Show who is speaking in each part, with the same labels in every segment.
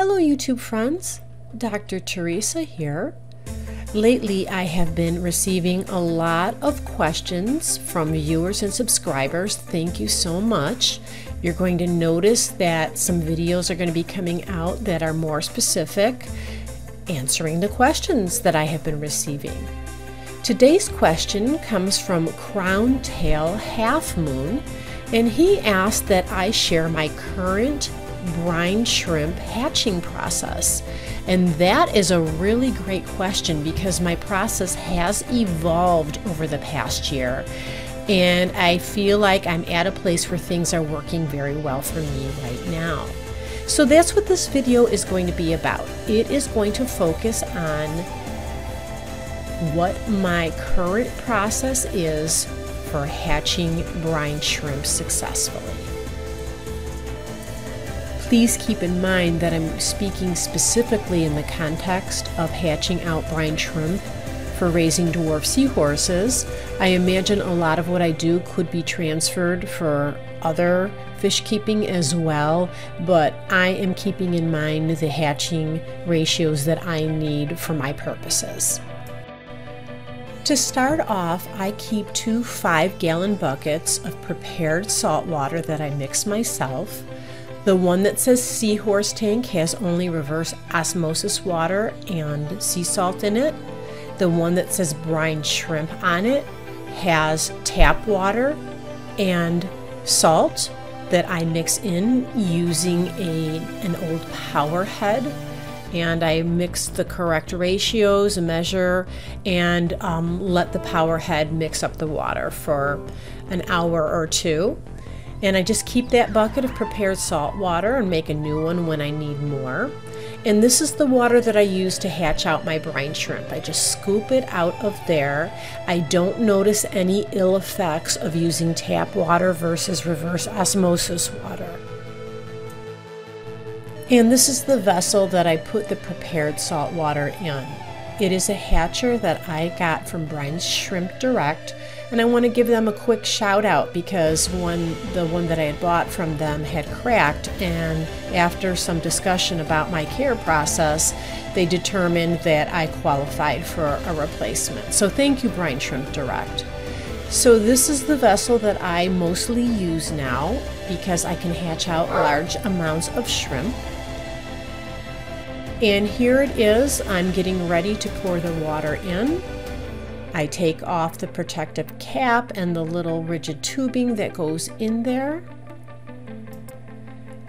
Speaker 1: Hello YouTube friends, Dr. Teresa here. Lately I have been receiving a lot of questions from viewers and subscribers. Thank you so much. You're going to notice that some videos are going to be coming out that are more specific, answering the questions that I have been receiving. Today's question comes from Crown Tail Half Moon, and he asked that I share my current brine shrimp hatching process. And that is a really great question because my process has evolved over the past year, and I feel like I'm at a place where things are working very well for me right now. So that's what this video is going to be about. It is going to focus on what my current process is for hatching brine shrimp successfully. Please keep in mind that I'm speaking specifically in the context of hatching out brine shrimp for raising dwarf seahorses. I imagine a lot of what I do could be transferred for other fish keeping as well, but I am keeping in mind the hatching ratios that I need for my purposes. To start off, I keep 2 5-gallon buckets of prepared salt water that I mix myself. The one that says Seahorse tank has only reverse osmosis water and sea salt in it. The one that says brine shrimp on it has tap water and salt that I mix in using an old power head. And I mix the correct ratios, measure, and let the power head mix up the water for an hour or two. And I just keep that bucket of prepared salt water and make a new one when I need more. And this is the water that I use to hatch out my brine shrimp. I just scoop it out of there. I don't notice any ill effects of using tap water versus reverse osmosis water. And this is the vessel that I put the prepared salt water in. It is a hatcher that I got from Brine Shrimp Direct, and I want to give them a quick shout out because the one that I had bought from them had cracked, and after some discussion about my care process, they determined that I qualified for a replacement. So thank you, Brine Shrimp Direct. So this is the vessel that I mostly use now because I can hatch out large amounts of shrimp. And here it is. I'm getting ready to pour the water in. I take off the protective cap and the little rigid tubing that goes in there.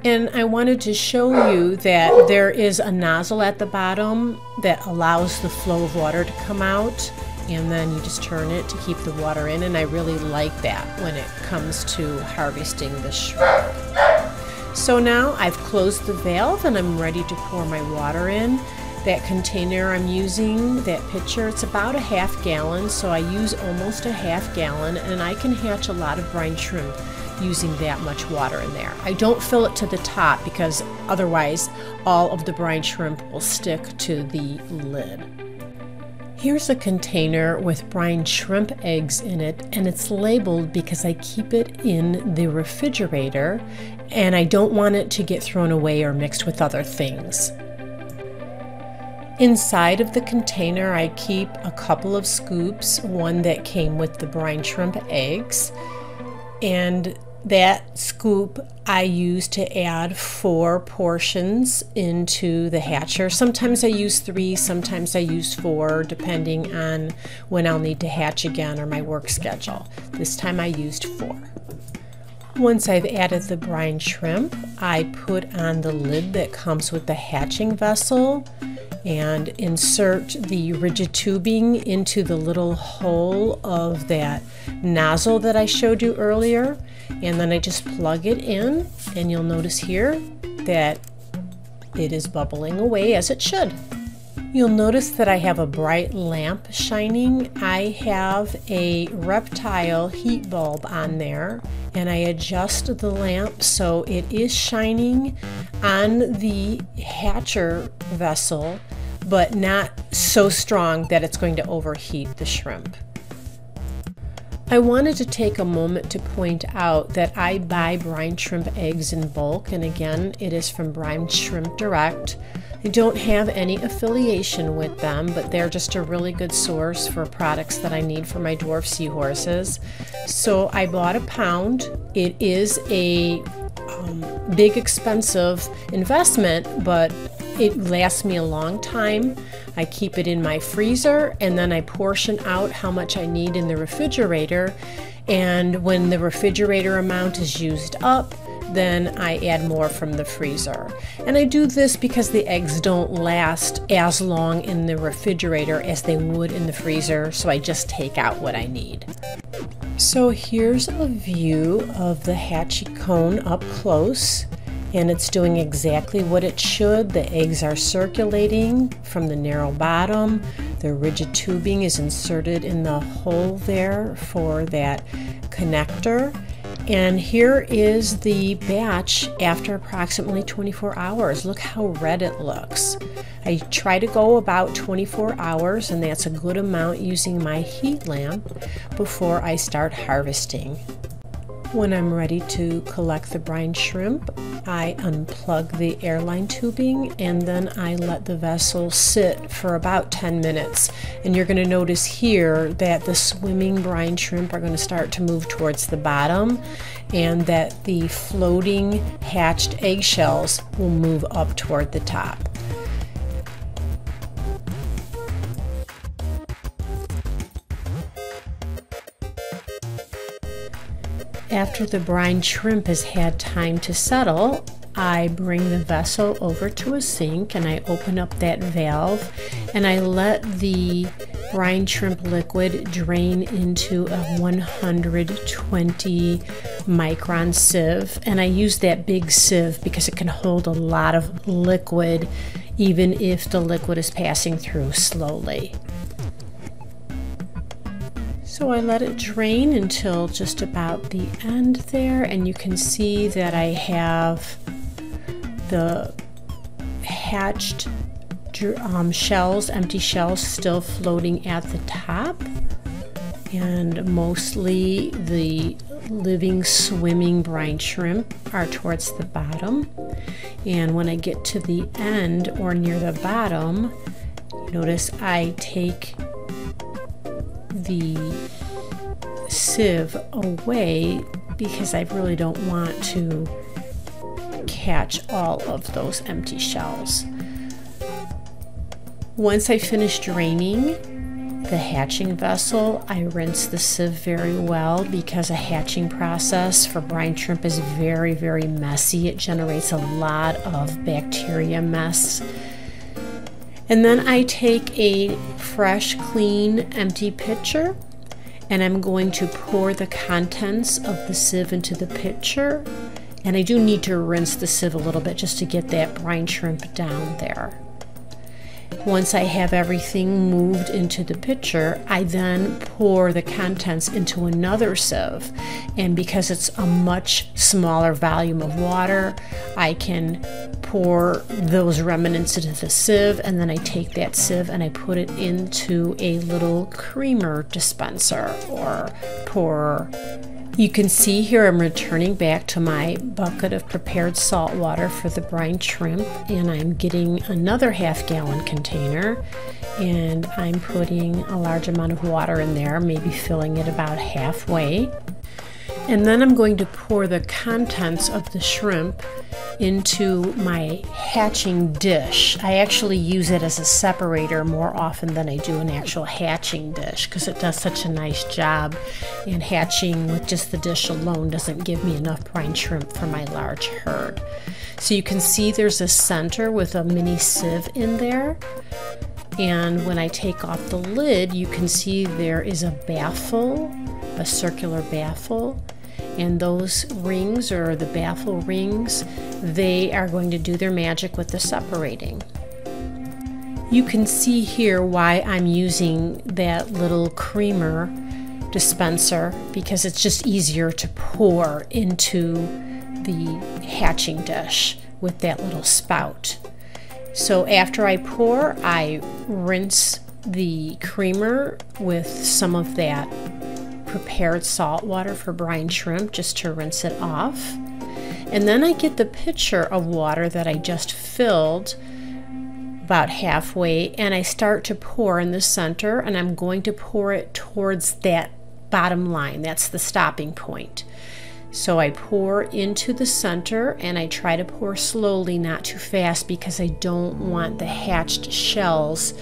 Speaker 1: And I wanted to show you that there is a nozzle at the bottom that allows the flow of water to come out, and then you just turn it to keep the water in, and I really like that when it comes to harvesting the shrimp. So now I've closed the valve and I'm ready to pour my water in. That container I'm using, that pitcher, it's about a 1/2 gallon, so I use almost a 1/2 gallon, and I can hatch a lot of brine shrimp using that much water in there. I don't fill it to the top because otherwise all of the brine shrimp will stick to the lid. Here's a container with brine shrimp eggs in it, and it's labeled because I keep it in the refrigerator and I don't want it to get thrown away or mixed with other things. Inside of the container I keep a couple of scoops, one that came with the brine shrimp eggs, and that scoop I use to add 4 portions into the hatcher. Sometimes I use 3, sometimes I use 4, depending on when I'll need to hatch again or my work schedule. This time I used 4. Once I've added the brine shrimp, I put on the lid that comes with the hatching vessel and insert the rigid tubing into the little hole of that nozzle that I showed you earlier, and then I just plug it in, and you'll notice here that it is bubbling away as it should. You'll notice that I have a bright lamp shining. I have a reptile heat bulb on there, and I adjust the lamp so it is shining on the hatcher vessel, but not so strong that it's going to overheat the shrimp. I wanted to take a moment to point out that I buy brine shrimp eggs in bulk, and again, it is from Brine Shrimp Direct. I don't have any affiliation with them, but they're just a really good source for products that I need for my dwarf seahorses. So I bought a pound. It is a big expensive investment, but it lasts me a long time. I keep it in my freezer, and then I portion out how much I need in the refrigerator, and when the refrigerator amount is used up, then I add more from the freezer. And I do this because the eggs don't last as long in the refrigerator as they would in the freezer, so I just take out what I need. So here's a view of the hatchie cone up close, and it's doing exactly what it should. The eggs are circulating from the narrow bottom. The rigid tubing is inserted in the hole there for that connector. And here is the batch after approximately 24 hours. Look how red it looks. I try to go about 24 hours, and that's a good amount using my heat lamp before I start harvesting. When I'm ready to collect the brine shrimp, I unplug the airline tubing, and then I let the vessel sit for about 10 minutes. And you're going to notice here that the swimming brine shrimp are going to start to move towards the bottom, and that the floating hatched eggshells will move up toward the top. After the brine shrimp has had time to settle, I bring the vessel over to a sink and I open up that valve and I let the brine shrimp liquid drain into a 120 micron sieve. And I use that big sieve because it can hold a lot of liquid even if the liquid is passing through slowly. So I let it drain until just about the end there, and you can see that I have the hatched shells, empty shells, still floating at the top, and mostly the living swimming brine shrimp are towards the bottom. And when I get to the end or near the bottom, notice I take the sieve away because I really don't want to catch all of those empty shells. Once I finish draining the hatching vessel, I rinse the sieve very well because a hatching process for brine shrimp is very, very messy. It generates a lot of bacteria mess. And then I take a fresh, clean, empty pitcher, and I'm going to pour the contents of the sieve into the pitcher. And I do need to rinse the sieve a little bit just to get that brine shrimp down there. Once I have everything moved into the pitcher, I then pour the contents into another sieve. And because it's a much smaller volume of water, I can pour those remnants into the sieve, and then I take that sieve and I put it into a little creamer dispenser or pourer. You can see here I'm returning back to my bucket of prepared salt water for the brine shrimp, and I'm getting another half-gallon container, and I'm putting a large amount of water in there, maybe filling it about halfway. And then I'm going to pour the contents of the shrimp into my hatching dish. I actually use it as a separator more often than I do an actual hatching dish because it does such a nice job, and hatching with just the dish alone doesn't give me enough brine shrimp for my large herd. So you can see there's a center with a mini sieve in there, and when I take off the lid you can see there is a baffle, a circular baffle. And those rings, or the baffle rings, they are going to do their magic with the separating. You can see here why I'm using that little creamer dispenser, because it's just easier to pour into the hatching dish with that little spout. So after I pour, I rinse the creamer with some of that prepared salt water for brine shrimp just to rinse it off. And then I get the pitcher of water that I just filled about halfway, and I start to pour in the center, and I'm going to pour it towards that bottom line. That's the stopping point. So I pour into the center, and I try to pour slowly, not too fast, because I don't want the hatched shells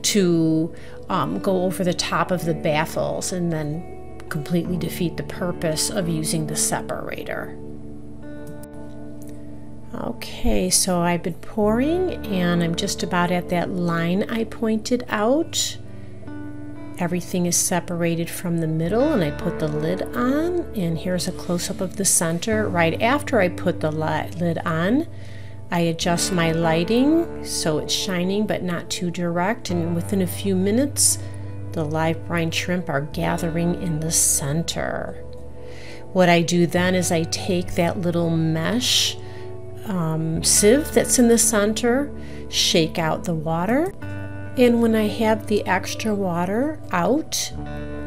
Speaker 1: to go over the top of the baffles and then completely defeat the purpose of using the separator. Okay, so I've been pouring, and I'm just about at that line I pointed out. Everything is separated from the middle, and I put the lid on, and here's a close-up of the center. Right after I put the lid on, I adjust my lighting so it's shining but not too direct, and within a few minutes the live brine shrimp are gathering in the center. What I do then is I take that little mesh sieve that's in the center, shake out the water, and when I have the extra water out,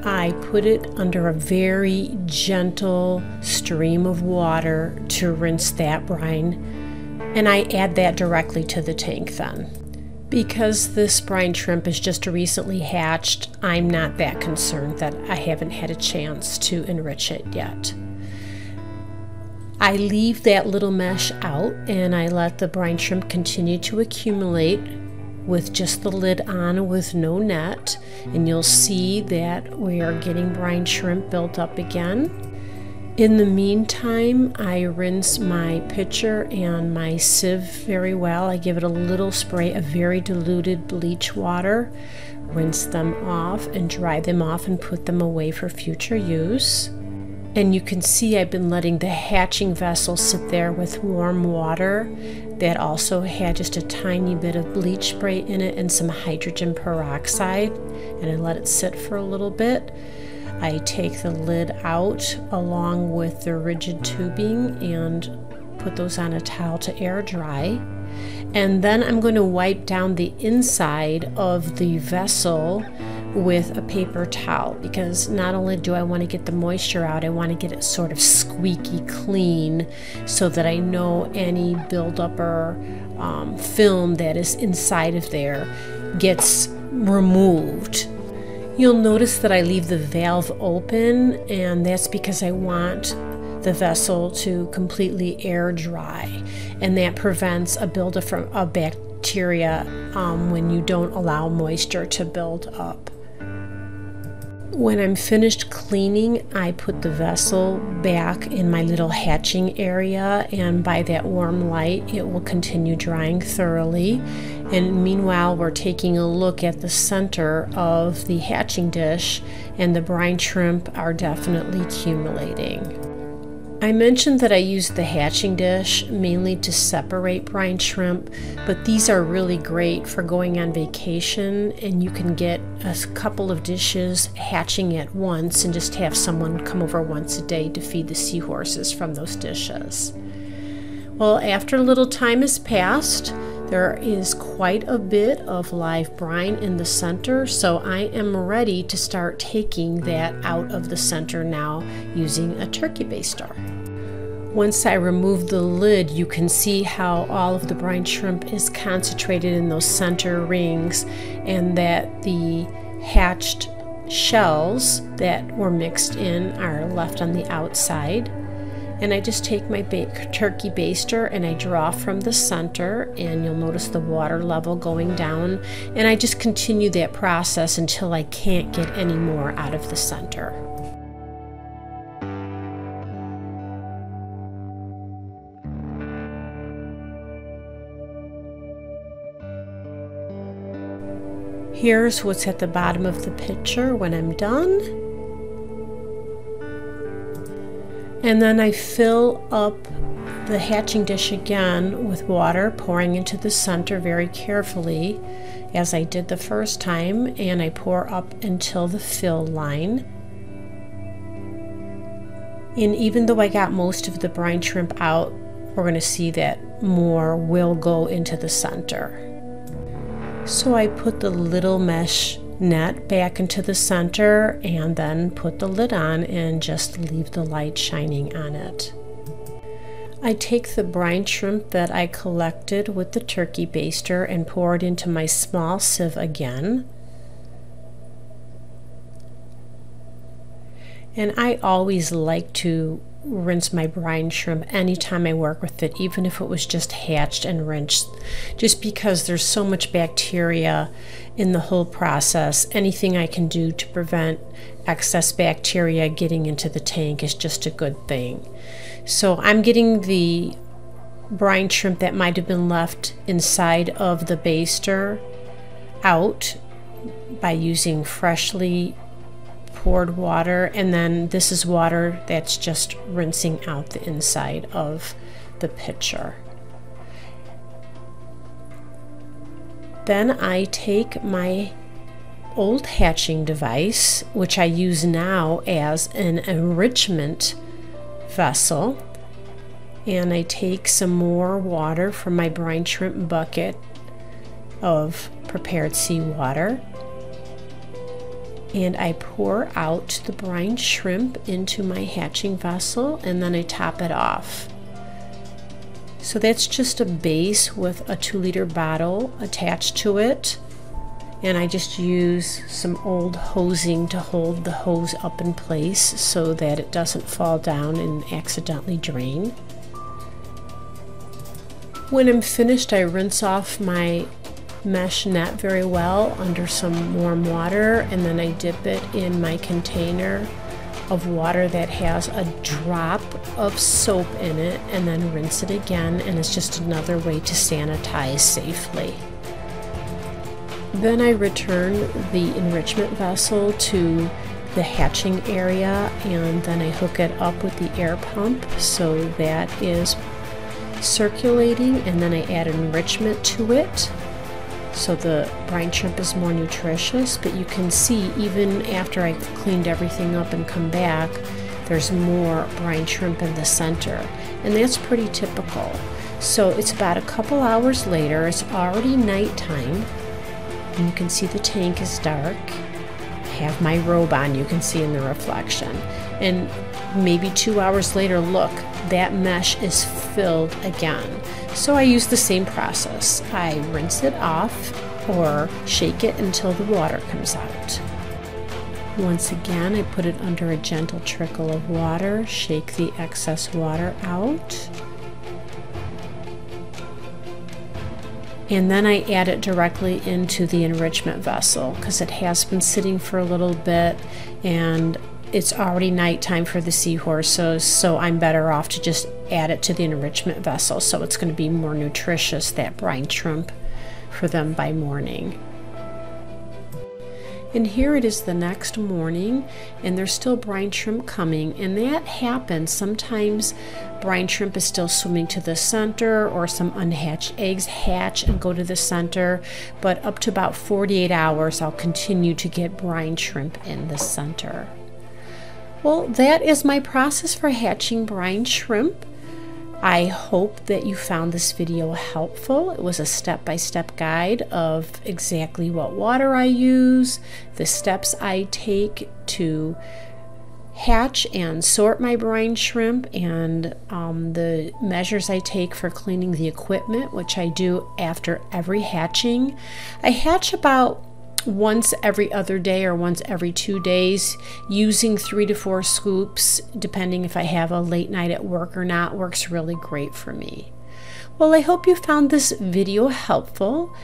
Speaker 1: I put it under a very gentle stream of water to rinse that brine, and I add that directly to the tank then. Because this brine shrimp is just recently hatched, I'm not that concerned that I haven't had a chance to enrich it yet. I leave that little mesh out, and I let the brine shrimp continue to accumulate with just the lid on with no net, and you'll see that we are getting brine shrimp built up again. In the meantime, I rinse my pitcher and my sieve very well. I give it a little spray of very diluted bleach water, rinse them off and dry them off and put them away for future use. And you can see I've been letting the hatching vessel sit there with warm water that also had just a tiny bit of bleach spray in it and some hydrogen peroxide, and I let it sit for a little bit. I take the lid out along with the rigid tubing and put those on a towel to air dry. And then I'm going to wipe down the inside of the vessel with a paper towel, because not only do I want to get the moisture out, I want to get it sort of squeaky clean so that I know any buildup or film that is inside of there gets removed. You'll notice that I leave the valve open, and that's because I want the vessel to completely air dry, and that prevents a buildup of bacteria when you don't allow moisture to build up. When I'm finished cleaning, I put the vessel back in my little hatching area, and by that warm light it will continue drying thoroughly. And meanwhile, we're taking a look at the center of the hatching dish, and the brine shrimp are definitely accumulating. I mentioned that I used the hatching dish mainly to separate brine shrimp, but these are really great for going on vacation, and you can get a couple of dishes hatching at once and just have someone come over once a day to feed the seahorses from those dishes. Well, after a little time has passed, there is quite a bit of live brine in the center, so I am ready to start taking that out of the center now using a turkey baster. Once I remove the lid, you can see how all of the brine shrimp is concentrated in those center rings, and that the hatched shells that were mixed in are left on the outside. And I just take my turkey baster and I draw from the center, and you'll notice the water level going down, and I just continue that process until I can't get any more out of the center. Here's what's at the bottom of the pitcher when I'm done. And then I fill up the hatching dish again with water, pouring into the center very carefully as I did the first time, and I pour up until the fill line. And even though I got most of the brine shrimp out, we're going to see that more will go into the center. So I put the little mesh net back into the center and then put the lid on and just leave the light shining on it. I take the brine shrimp that I collected with the turkey baster and pour it into my small sieve again. And I always like to rinse my brine shrimp anytime I work with it, even if it was just hatched and rinsed, just because there's so much bacteria in the whole process. Anything I can do to prevent excess bacteria getting into the tank is just a good thing. So I'm getting the brine shrimp that might have been left inside of the baster out by using freshly poured water, and then this is water that's just rinsing out the inside of the pitcher. Then I take my old hatching device, which I use now as an enrichment vessel, and I take some more water from my brine shrimp bucket of prepared seawater, and I pour out the brine shrimp into my hatching vessel, and then I top it off. So that's just a base with a 2-liter bottle attached to it, and I just use some old hosing to hold the hose up in place so that it doesn't fall down and accidentally drain. When I'm finished, I rinse off my mesh net very well under some warm water, and then I dip it in my container of water that has a drop of soap in it, and then rinse it again, and it's just another way to sanitize safely. Then I return the enrichment vessel to the hatching area, and then I hook it up with the air pump so that is circulating, and then I add enrichment to it so the brine shrimp is more nutritious. But you can see even after I cleaned everything up and come back, there's more brine shrimp in the center, and that's pretty typical. So it's about a couple hours later, it's already nighttime, and you can see the tank is dark. I have my robe on, you can see in the reflection, and maybe 2 hours later, look, that mesh is filled again. So I use the same process. I rinse it off or shake it until the water comes out. Once again, I put it under a gentle trickle of water, shake the excess water out, and then I add it directly into the enrichment vessel because it has been sitting for a little bit and it's already nighttime for the seahorses, so I'm better off to just add it to the enrichment vessel, so it's going to be more nutritious, that brine shrimp, for them by morning. And here it is the next morning, and there's still brine shrimp coming, and that happens. Sometimes brine shrimp is still swimming to the center, or some unhatched eggs hatch and go to the center, but up to about 48 hours I'll continue to get brine shrimp in the center. Well, that is my process for hatching brine shrimp. I hope that you found this video helpful. It was a step-by-step guide of exactly what water I use, the steps I take to hatch and sort my brine shrimp, and the measures I take for cleaning the equipment, which I do after every hatching. I hatch about once every other day or once every 2 days, using 3 to 4 scoops, depending if I have a late night at work or not, works really great for me. Well, I hope you found this video helpful.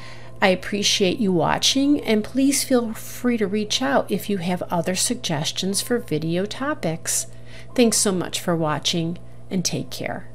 Speaker 1: I appreciate you watching, and please feel free to reach out if you have other suggestions for video topics. Thanks so much for watching, and take care.